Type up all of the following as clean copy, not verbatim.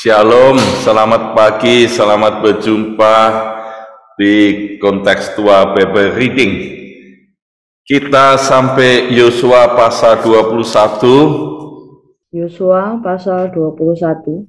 Shalom, selamat pagi, selamat berjumpa di Kontekstual Bible Reading. Kita sampai Yosua pasal 21. Yosua pasal 21.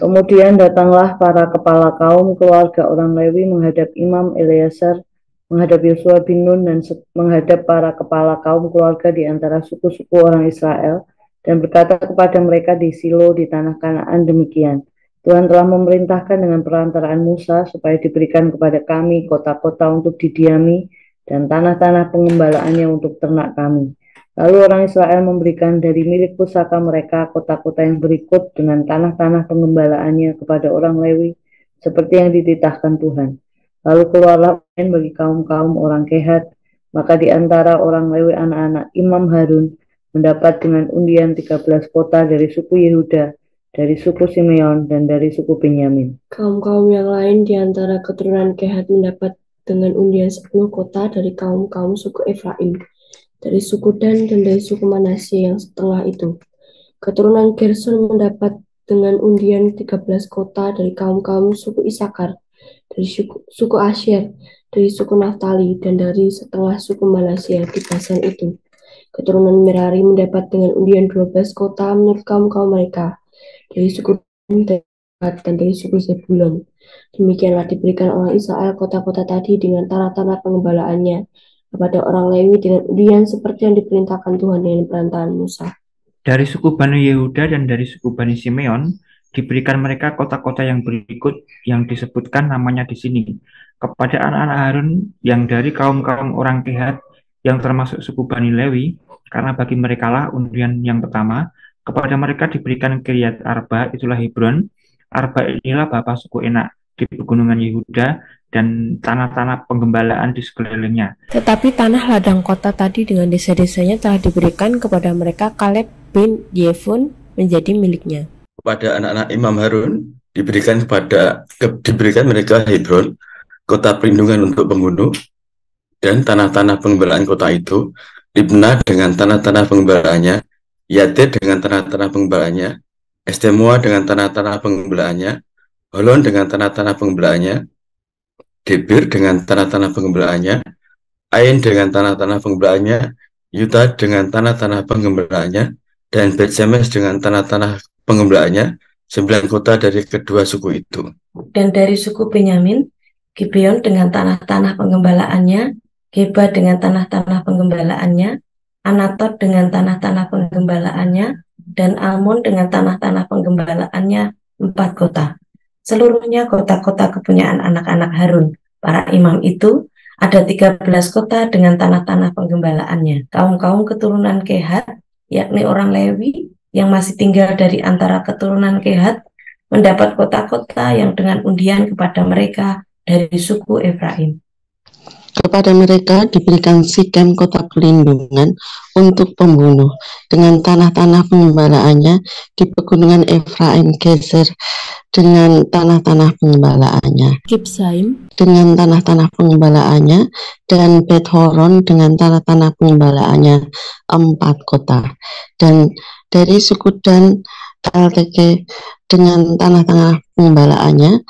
Kemudian datanglah para kepala kaum keluarga orang Lewi menghadap Imam Eleazar, menghadap Yosua bin Nun, dan menghadap para kepala kaum keluarga di antara suku-suku orang Israel, dan berkata kepada mereka di Silo di tanah Kanaan demikian: Tuhan telah memerintahkan dengan perantaraan Musa supaya diberikan kepada kami kota-kota untuk didiami dan tanah-tanah pengembalaannya untuk ternak kami. Lalu orang Israel memberikan dari milik pusaka mereka kota-kota yang berikut dengan tanah-tanah pengembalaannya kepada orang Lewi seperti yang dititahkan Tuhan. Lalu keluarlah undian bagi kaum-kaum orang Kehat, maka di antara orang Lewi anak-anak Imam Harun mendapat dengan undian 13 kota dari suku Yehuda, dari suku Simeon, dan dari suku Benyamin. Kaum-kaum yang lain di antara keturunan Kehat mendapat dengan undian 10 kota dari kaum-kaum suku Efraim, dari suku Dan, dan dari suku Manasye yang setengah itu. Keturunan Gerson mendapat dengan undian 13 kota dari kaum-kaum suku Isakar, dari suku Asyer, dari suku Naftali, dan dari setengah suku Manasye di Basan itu. Keturunan Merari mendapat dengan undian 12 kota menurut kaum-kaum mereka, dari suku Dan dan dari suku Zebulon. Demikianlah diberikan orang Israel kota-kota tadi dengan tanah-tanah pengembalaannya kepada orang Lewi dengan undian seperti yang diperintahkan Tuhan dengan perantaraan Musa. Dari suku Bani Yehuda dan dari suku Bani Simeon diberikan mereka kota-kota yang berikut yang disebutkan namanya di sini kepada anak-anak Harun yang dari kaum-kaum orang Kehat yang termasuk suku Bani Lewi, karena bagi merekalah undian yang pertama. Kepada mereka diberikan Kiryat Arba, itulah Hebron. Arba inilah bapa suku Enak di pegunungan Yehuda dan tanah-tanah penggembalaan di sekelilingnya. Tetapi tanah ladang kota tadi dengan desa-desanya telah diberikan kepada mereka Kaleb bin Yefun menjadi miliknya. Kepada anak-anak Imam Harun diberikan mereka Hebron, kota perlindungan untuk pembunuh, dan tanah-tanah pengembalaan kota itu, Libnah dengan tanah-tanah pengembalaannya, Yatir dengan tanah-tanah pengembalaannya, Estemoa dengan tanah-tanah pengembalaannya, Holon dengan tanah-tanah pengembalaannya, Debir dengan tanah-tanah pengembalaannya, Ain dengan tanah-tanah pengembalaannya, Yuta dengan tanah-tanah pengembalaannya, dan Bet-Semes dengan tanah-tanah pengembalaannya, 9 kota dari kedua suku itu. Dan dari suku Benyamin, Gibeon dengan tanah-tanah pengembalaannya, Geba dengan tanah-tanah pengembalaannya, Anatot dengan tanah-tanah pengembalaannya, dan Almon dengan tanah-tanah pengembalaannya, 4 kota. Seluruhnya kota-kota kepunyaan anak-anak Harun, para imam itu, ada 13 kota dengan tanah-tanah penggembalaannya. Kaum-kaum keturunan Kehat, yakni orang Lewi, yang masih tinggal dari antara keturunan Kehat, mendapat kota-kota yang dengan undian kepada mereka dari suku Efraim. Kepada mereka diberikan Sikem kota perlindungan untuk pembunuh dengan tanah-tanah pengembalaannya di pegunungan Efraim, Gezer dengan tanah-tanah pengembalaannya, Kibsaim dengan tanah-tanah pengembalaannya, dan Bet-Horon dengan tanah-tanah pengembalaannya, 4 kota. Dan dari suku Dan, Elteke dengan tanah-tanah pengembalaannya,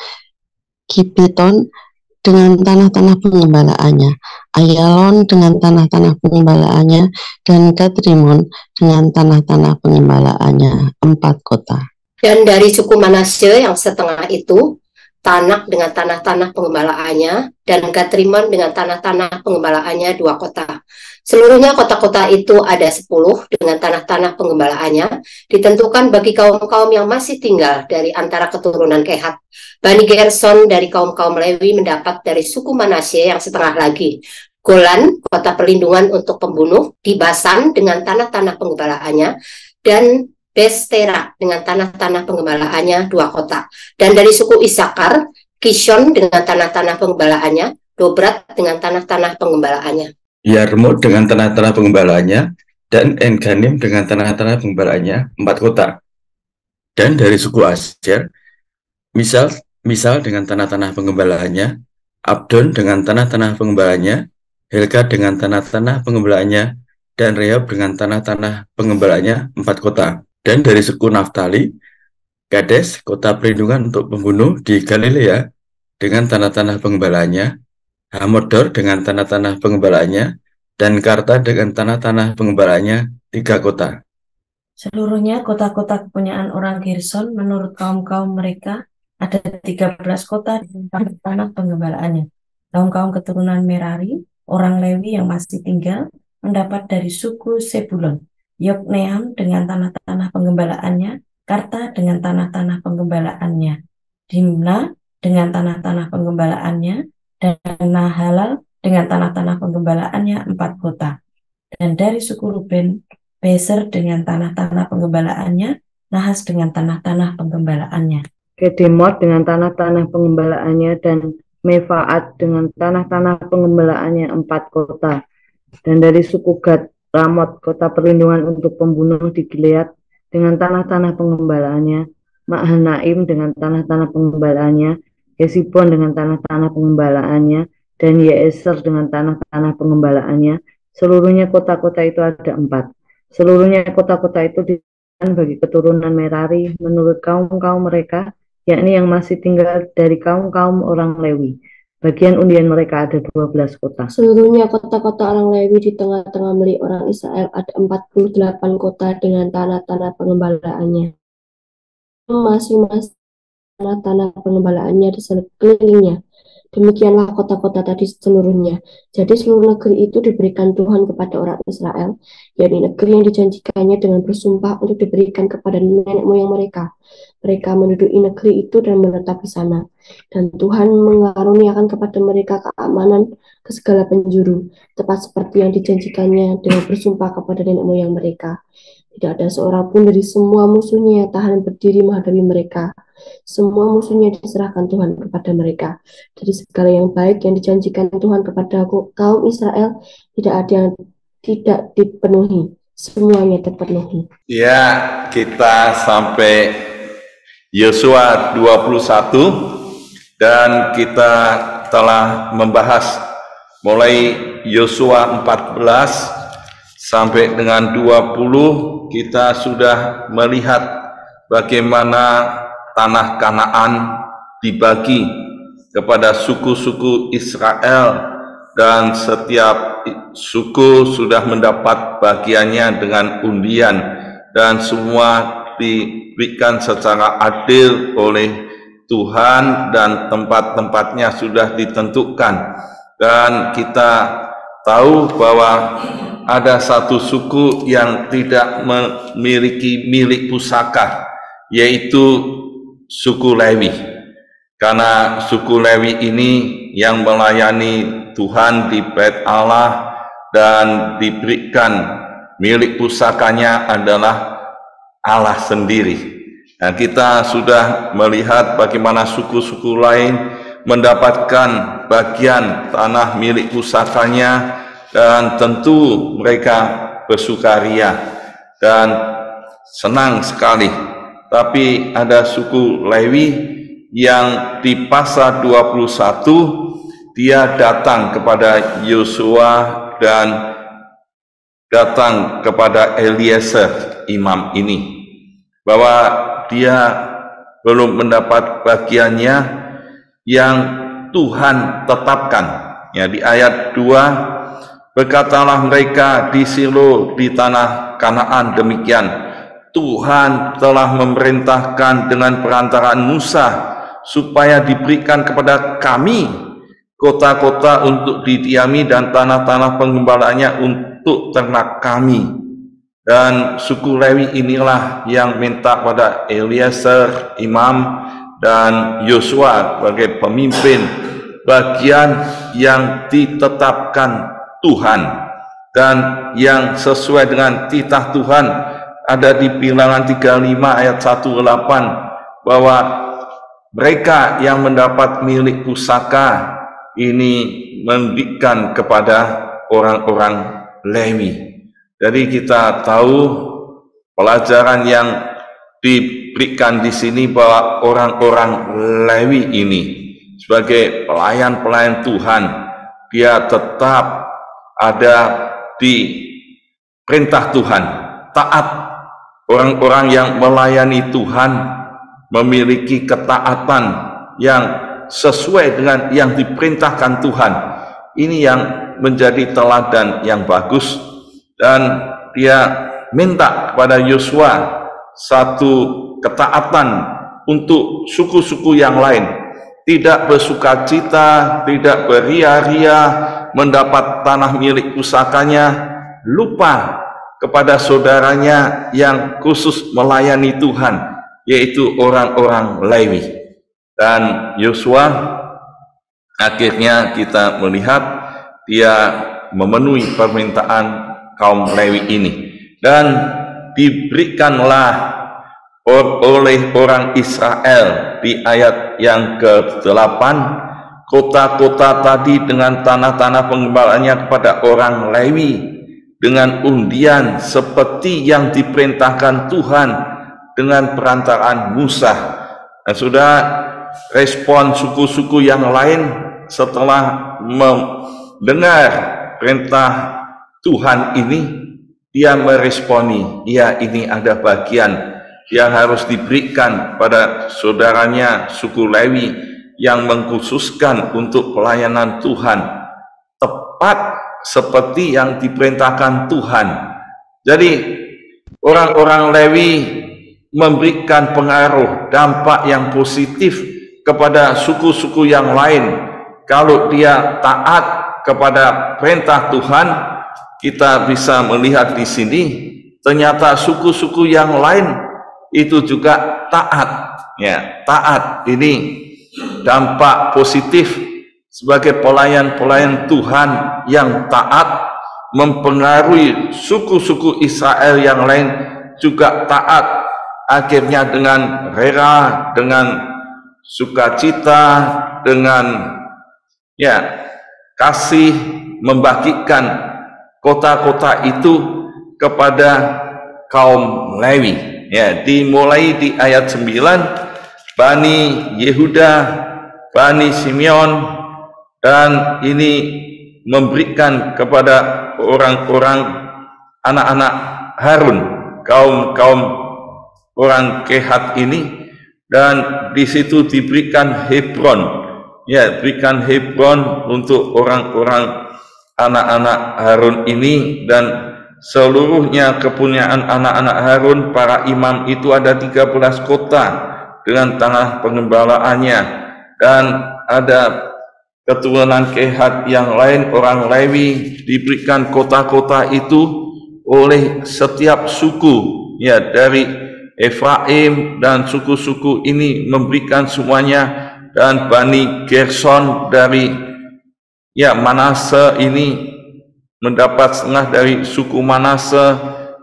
Gibeton dengan tanah-tanah pengembalaannya, Ayalon dengan tanah-tanah pengembalaannya, dan Gadrimon dengan tanah-tanah pengembalaannya, 4 kota. Dan dari suku Manasye yang setengah itu, Tanak dengan tanah-tanah pengembalaannya, dan Gadrimon dengan tanah-tanah pengembalaannya, 2 kota. Seluruhnya kota-kota itu ada 10 dengan tanah-tanah pengembalaannya, ditentukan bagi kaum-kaum yang masih tinggal dari antara keturunan Kehat. Bani Gerson dari kaum-kaum Lewi mendapat dari suku Manasye yang setengah lagi. Golan, kota perlindungan untuk pembunuh, di Basan dengan tanah-tanah pengembalaannya, dan Bestera dengan tanah-tanah pengembalaannya, 2 kota. Dan dari suku Isakar, Kishon dengan tanah-tanah pengembalaannya, Dobrat dengan tanah-tanah pengembalaannya, Yarmut dengan tanah-tanah pengembalaannya, dan En-Ganim dengan tanah-tanah pengembalaannya, 4 kota. Dan dari suku Asyer, misal dengan tanah-tanah pengembalaannya, Abdon dengan tanah-tanah pengembalaannya, Helka dengan tanah-tanah pengembalaannya, dan Rehob dengan tanah-tanah pengembalaannya, 4 kota. Dan dari suku Naftali, Kades, kota perlindungan untuk pembunuh di Galilea dengan tanah-tanah pengembalaannya, Hamodor dengan tanah-tanah pengembalaannya, dan Karta dengan tanah-tanah pengembalaannya, 3 kota. Seluruhnya kota-kota kepunyaan orang Gerson menurut kaum-kaum mereka ada 13 kota dengan tanah penggembalaannya. Kaum-kaum keturunan Merari, orang Lewi yang masih tinggal, mendapat dari suku Sebulon, Yokneam dengan tanah-tanah penggembalaannya, Karta dengan tanah-tanah penggembalaannya, Dimna dengan tanah-tanah penggembalaannya, dan Nahalal dengan tanah-tanah penggembalaannya 4 kota. Dan dari suku Ruben, Beser dengan tanah-tanah penggembalaannya, Nahas dengan tanah-tanah penggembalaannya, Kedemot dengan tanah-tanah pengembalaannya, dan Mefaat dengan tanah-tanah pengembalaannya 4 kota. Dan dari suku Gad, Ramot, kota perlindungan untuk pembunuh di Gilead dengan tanah-tanah pengembalaannya, Mahanaim dengan tanah-tanah pengembalaannya, Hesibon dengan tanah-tanah pengembalaannya, dan Yeeser dengan tanah-tanah pengembalaannya. Seluruhnya kota-kota itu ada 4. Seluruhnya kota-kota itu diberikan bagi keturunan Merari menurut kaum-kaum mereka, yakni yang masih tinggal dari kaum-kaum orang Lewi. Bagian undian mereka ada 12 kota. Seluruhnya kota-kota orang Lewi di tengah-tengah milik orang Israel ada 48 kota dengan tanah-tanah pengembalaannya. Masing-masing tanah-tanah pengembalaannya di sekelilingnya. Demikianlah kota-kota tadi seluruhnya. Jadi seluruh negeri itu diberikan Tuhan kepada orang Israel, yakni negeri yang dijanjikannya dengan bersumpah untuk diberikan kepada nenek moyang mereka. Mereka menduduki negeri itu dan menetap di sana. Dan Tuhan mengaruniakan kepada mereka keamanan ke segala penjuru, tepat seperti yang dijanjikannya dengan bersumpah kepada nenek moyang mereka. Tidak ada seorang pun dari semua musuhnya yang tahan berdiri menghadapi mereka. Semua musuhnya diserahkan Tuhan kepada mereka. Dari segala yang baik yang dijanjikan Tuhan kepada kaum Israel, tidak ada yang tidak dipenuhi. Semuanya terpenuhi. Ya, kita sampai Yosua 21 dan kita telah membahas mulai Yosua 14 sampai dengan 20. Kita sudah melihat bagaimana tanah Kanaan dibagi kepada suku-suku Israel, dan setiap suku sudah mendapat bagiannya dengan undian, dan semua diberikan secara adil oleh Tuhan, dan tempat-tempatnya sudah ditentukan. Dan kita tahu bahwa ada satu suku yang tidak memiliki milik pusaka, yaitu suku Lewi. Karena suku Lewi ini yang melayani Tuhan di Bait Allah dan diberikan milik pusakanya adalah Allah sendiri. Nah, kita sudah melihat bagaimana suku-suku lain mendapatkan bagian tanah milik pusakanya, dan tentu mereka bersukaria dan senang sekali. Tapi ada suku Lewi yang di pasal 21 dia datang kepada Yosua dan datang kepada Eliezer imam ini, bahwa dia belum mendapat bagiannya yang Tuhan tetapkan. Ya, di ayat 2, berkatalah mereka di Silo di tanah Kanaan demikian, Tuhan telah memerintahkan dengan perantaraan Musa supaya diberikan kepada kami kota-kota untuk didiami dan tanah-tanah pengembalaannya untuk ternak kami. Dan suku Lewi inilah yang minta pada Eliezer imam dan Yosua sebagai pemimpin bagian yang ditetapkan Tuhan dan yang sesuai dengan titah Tuhan. Ada di Bilangan 35 ayat 1-8 bahwa mereka yang mendapat milik pusaka ini memberikan kepada orang-orang Lewi. Jadi kita tahu pelajaran yang diberikan di sini bahwa orang-orang Lewi ini sebagai pelayan-pelayan Tuhan, dia tetap ada di perintah Tuhan, taat. Orang-orang yang melayani Tuhan memiliki ketaatan yang sesuai dengan yang diperintahkan Tuhan. Ini yang menjadi teladan yang bagus, dan dia minta kepada Yosua satu ketaatan untuk suku-suku yang lain, tidak bersukacita, tidak beria-ria mendapat tanah milik pusakanya, lupa kepada saudaranya yang khusus melayani Tuhan, yaitu orang-orang Lewi. Dan Yosua akhirnya kita melihat dia memenuhi permintaan kaum Lewi ini, dan diberikanlah oleh orang Israel di ayat yang ke-8 kota-kota tadi dengan tanah-tanah pengembalaannya kepada orang Lewi dengan undian seperti yang diperintahkan Tuhan dengan perantaraan Musa. Nah, sudah respon suku-suku yang lain setelah mendengar perintah Tuhan ini, dia meresponi, ya ini ada bagian yang harus diberikan pada saudaranya suku Lewi yang mengkhususkan untuk pelayanan Tuhan, tepat seperti yang diperintahkan Tuhan. Jadi orang-orang Lewi memberikan pengaruh dampak yang positif kepada suku-suku yang lain. Kalau dia taat kepada perintah Tuhan, kita bisa melihat di sini ternyata suku-suku yang lain itu juga taat. Ya, taat ini dampak positif sebagai pelayan-pelayan Tuhan yang taat mempengaruhi suku-suku Israel yang lain juga taat. Akhirnya dengan rela, dengan sukacita, dengan kasih membagikan kota-kota itu kepada kaum Lewi. Ya, dimulai di ayat 9, Bani Yehuda, Bani Simeon, dan ini memberikan kepada orang-orang anak-anak Harun, kaum orang Kehat ini, dan di situ diberikan Hebron. Ya, berikan Hebron untuk orang-orang anak-anak Harun ini, dan seluruhnya kepunyaan anak-anak Harun, para imam itu ada 13 kota dengan tanah pengembalaannya, dan ada keturunan Kehat yang lain, orang Lewi, diberikan kota-kota itu oleh setiap suku, ya, dari Efraim, dan suku-suku ini memberikan semuanya, dan Bani Gerson dari Manase ini mendapat setengah dari suku Manase,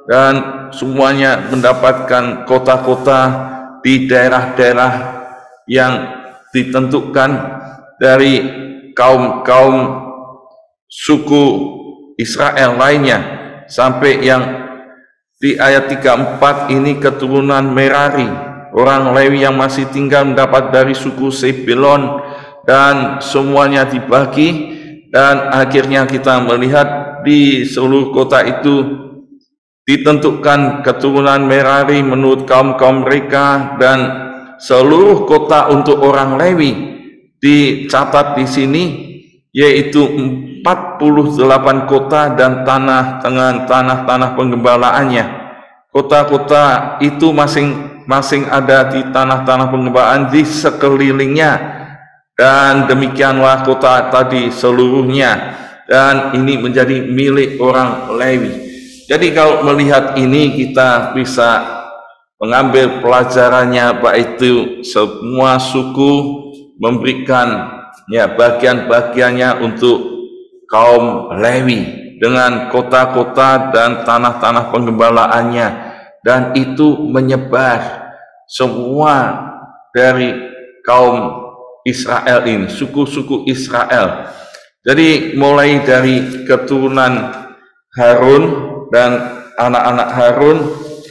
dan semuanya mendapatkan kota-kota di daerah-daerah yang ditentukan dari kaum-kaum suku Israel lainnya, sampai yang di ayat 34 ini keturunan Merari, orang Lewi yang masih tinggal mendapat dari suku Sebulon, dan semuanya dibagi. Dan akhirnya kita melihat di seluruh kota itu ditentukan keturunan Merari menurut kaum-kaum mereka, dan seluruh kota untuk orang Lewi dicatat di sini, yaitu 48 kota dan tanah dengan tanah-tanah penggembalaannya. Kota-kota itu masing-masing ada di tanah-tanah pengembalaan di sekelilingnya, dan demikianlah kota tadi seluruhnya, dan ini menjadi milik orang Lewi. Jadi kalau melihat ini kita bisa mengambil pelajarannya, yaitu semua suku memberikan bagian-bagiannya untuk kaum Lewi dengan kota-kota dan tanah-tanah penggembalaannya, dan itu menyebar semua dari kaum Israel ini, suku-suku Israel. Jadi mulai dari keturunan Harun, dan anak-anak Harun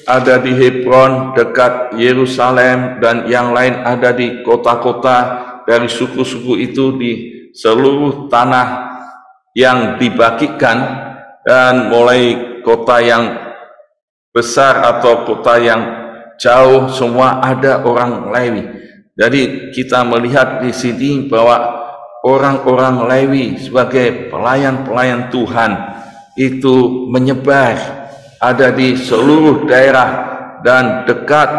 ada di Hebron dekat Yerusalem, dan yang lain ada di kota-kota dari suku-suku itu di seluruh tanah yang dibagikan. Dan mulai kota yang besar atau kota yang jauh semua ada orang Lewi. Jadi kita melihat di sini bahwa orang-orang Lewi sebagai pelayan-pelayan Tuhan itu menyebar, ada di seluruh daerah dan dekat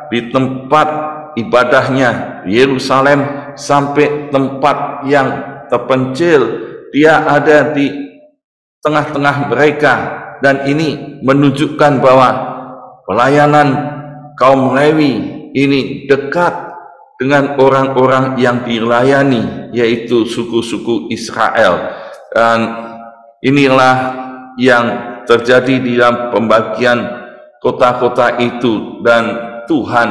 di tempat ibadahnya Yerusalem sampai tempat yang terpencil. Dia ada di tengah-tengah mereka, dan ini menunjukkan bahwa pelayanan kaum Lewi ini dekat dengan orang-orang yang dilayani, yaitu suku-suku Israel. Dan inilah yang terjadi di dalam pembagian kota-kota itu, dan Tuhan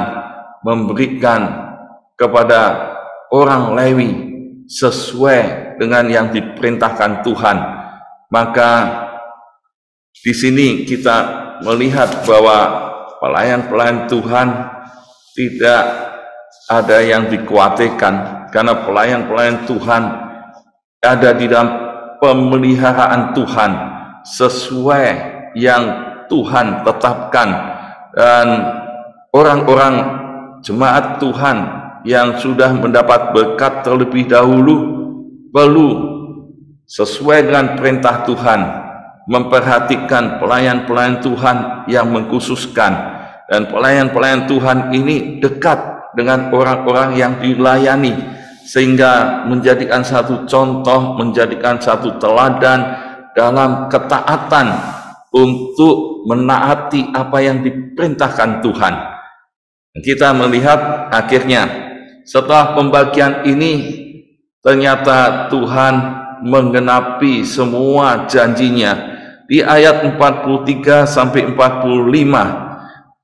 memberikan kepada orang Lewi sesuai dengan yang diperintahkan Tuhan. Maka di sini kita melihat bahwa pelayan-pelayan Tuhan tidak ada yang dikhawatirkan, karena pelayan-pelayan Tuhan ada di dalam pemeliharaan Tuhan sesuai yang Tuhan tetapkan. Dan orang-orang jemaat Tuhan yang sudah mendapat berkat terlebih dahulu perlu sesuai dengan perintah Tuhan memperhatikan pelayan-pelayan Tuhan yang mengkhususkan. Dan pelayan-pelayan Tuhan ini dekat dengan orang-orang yang dilayani, sehingga menjadikan satu contoh, menjadikan satu teladan dalam ketaatan untuk menaati apa yang diperintahkan Tuhan. Kita melihat akhirnya setelah pembagian ini, ternyata Tuhan menggenapi semua janjinya di ayat 43 sampai 45.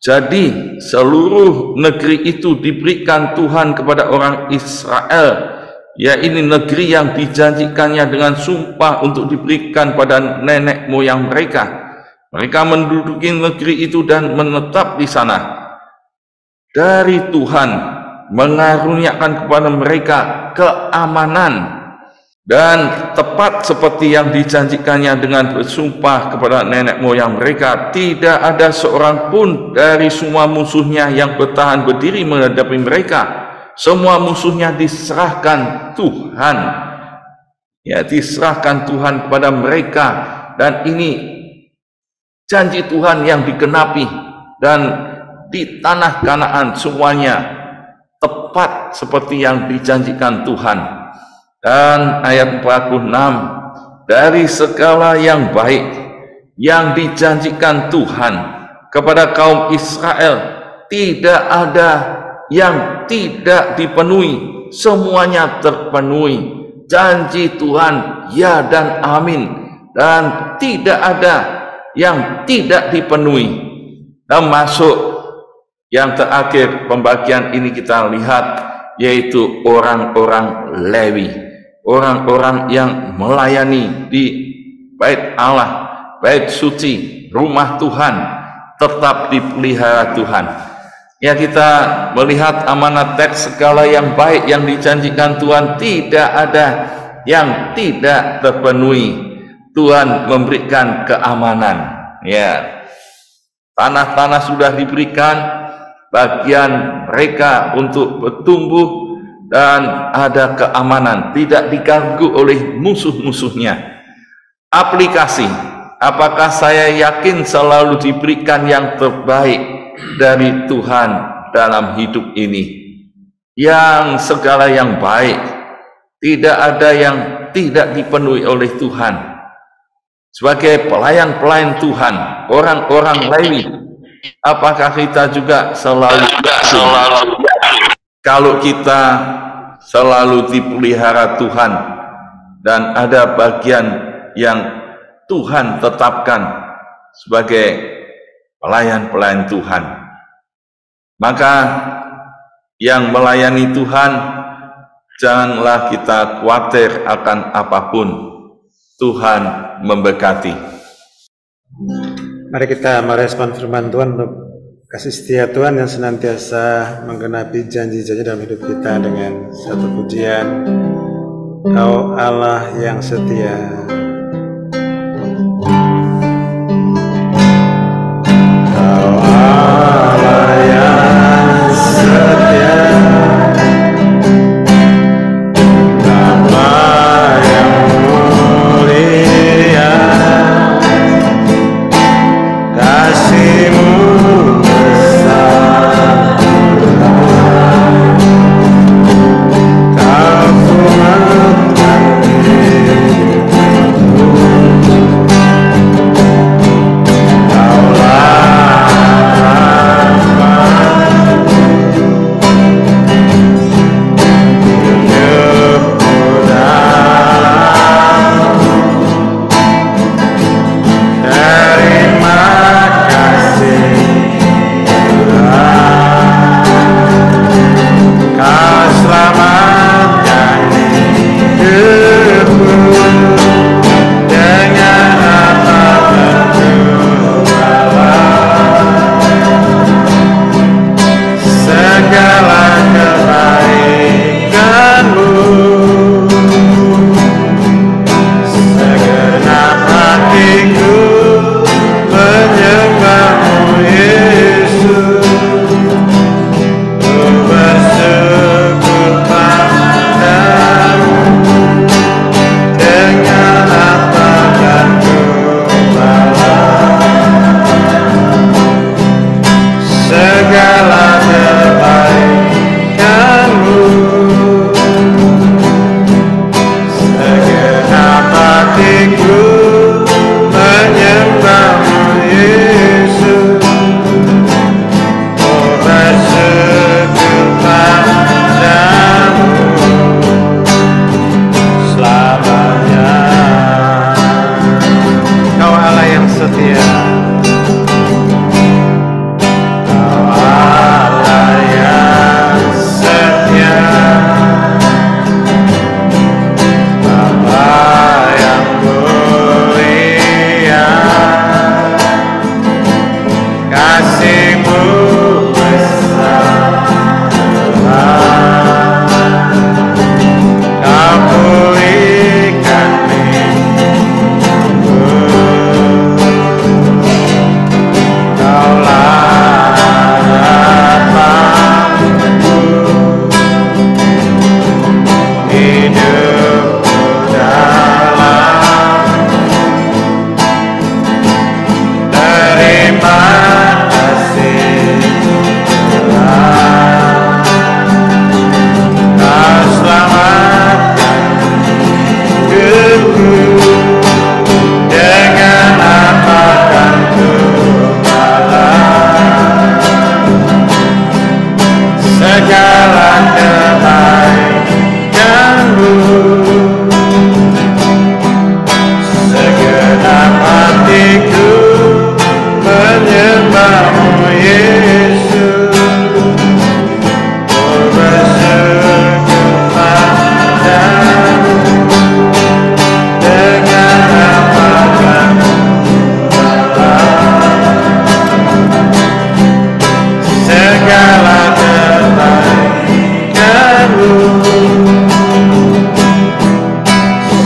Jadi seluruh negeri itu diberikan Tuhan kepada orang Israel, ya ini negeri yang dijanjikannya dengan sumpah untuk diberikan pada nenek moyang mereka. Mereka menduduki negeri itu dan menetap di sana. Dari Tuhan mengaruniakan kepada mereka keamanan, dan tepat seperti yang dijanjikannya dengan bersumpah kepada nenek moyang mereka, tidak ada seorang pun dari semua musuhnya yang bertahan berdiri menghadapi mereka. Semua musuhnya diserahkan Tuhan, ya diserahkan Tuhan kepada mereka. Dan ini janji Tuhan yang digenapi, dan di tanah Kanaan semuanya tepat seperti yang dijanjikan Tuhan. Dan ayat 46, dari segala yang baik yang dijanjikan Tuhan kepada kaum Israel, tidak ada yang tidak dipenuhi, semuanya terpenuhi. Janji Tuhan ya dan amin, dan tidak ada yang tidak dipenuhi. Dan masuk yang terakhir pembagian ini kita lihat, yaitu orang-orang Lewi, orang-orang yang melayani di bait Allah, bait suci, rumah Tuhan, tetap dipelihara Tuhan. Ya, kita melihat amanat teks segala yang baik yang dijanjikan Tuhan, tidak ada yang tidak terpenuhi. Tuhan memberikan keamanan, ya. Tanah-tanah sudah diberikan, bagian mereka untuk bertumbuh, dan ada keamanan, tidak diganggu oleh musuh-musuhnya. Aplikasi, apakah saya yakin selalu diberikan yang terbaik dari Tuhan dalam hidup ini? Yang segala yang baik, tidak ada yang tidak dipenuhi oleh Tuhan. Sebagai pelayan-pelayan Tuhan, orang-orang Lewi, apakah kita juga selalu kalau kita selalu dipelihara Tuhan dan ada bagian yang Tuhan tetapkan sebagai pelayan-pelayan Tuhan? Maka yang melayani Tuhan, janganlah kita khawatir akan apapun. Tuhan memberkati. Mari kita merespon firman Tuhan untuk kasih setia Tuhan yang senantiasa menggenapi janji-janji dalam hidup kita dengan satu pujian, Kau Allah yang setia. Kau Allah yang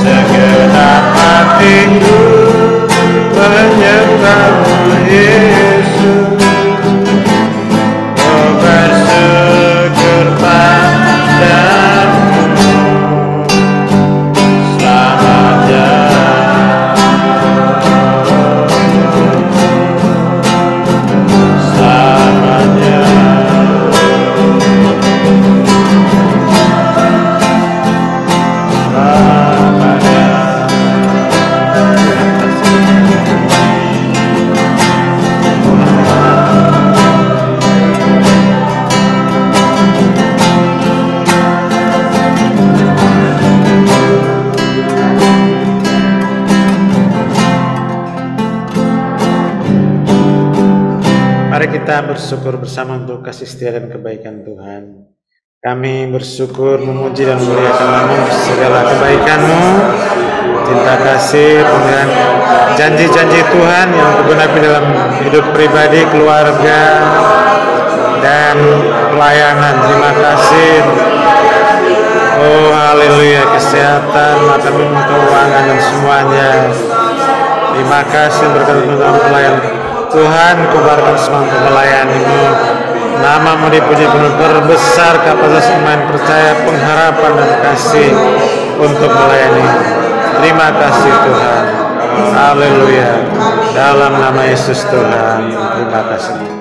Segenap hatiku menyembahmu Yesus, oh bersyukur padamu selamanya. Selamanya. Mari kita bersyukur bersama untuk kasih setia dan kebaikan Tuhan. Kami bersyukur, memuji dan memuliakan nama segala kebaikan-Mu, cinta kasih, dengan janji-janji Tuhan yang tergenapi dalam hidup pribadi, keluarga, dan pelayanan. Terima kasih. Oh haleluya, kesehatan, makan minum, keuangan, dan semuanya. Terima kasih berkat dalam pelayanan. Tuhan, kubarkan semangat melayani-Mu. Nama-Mu dipuji penuh, perbesar kapasitas iman, percaya, pengharapan, dan kasih untuk melayani. Terima kasih Tuhan. Haleluya. Dalam nama Yesus Tuhan. Terima kasih.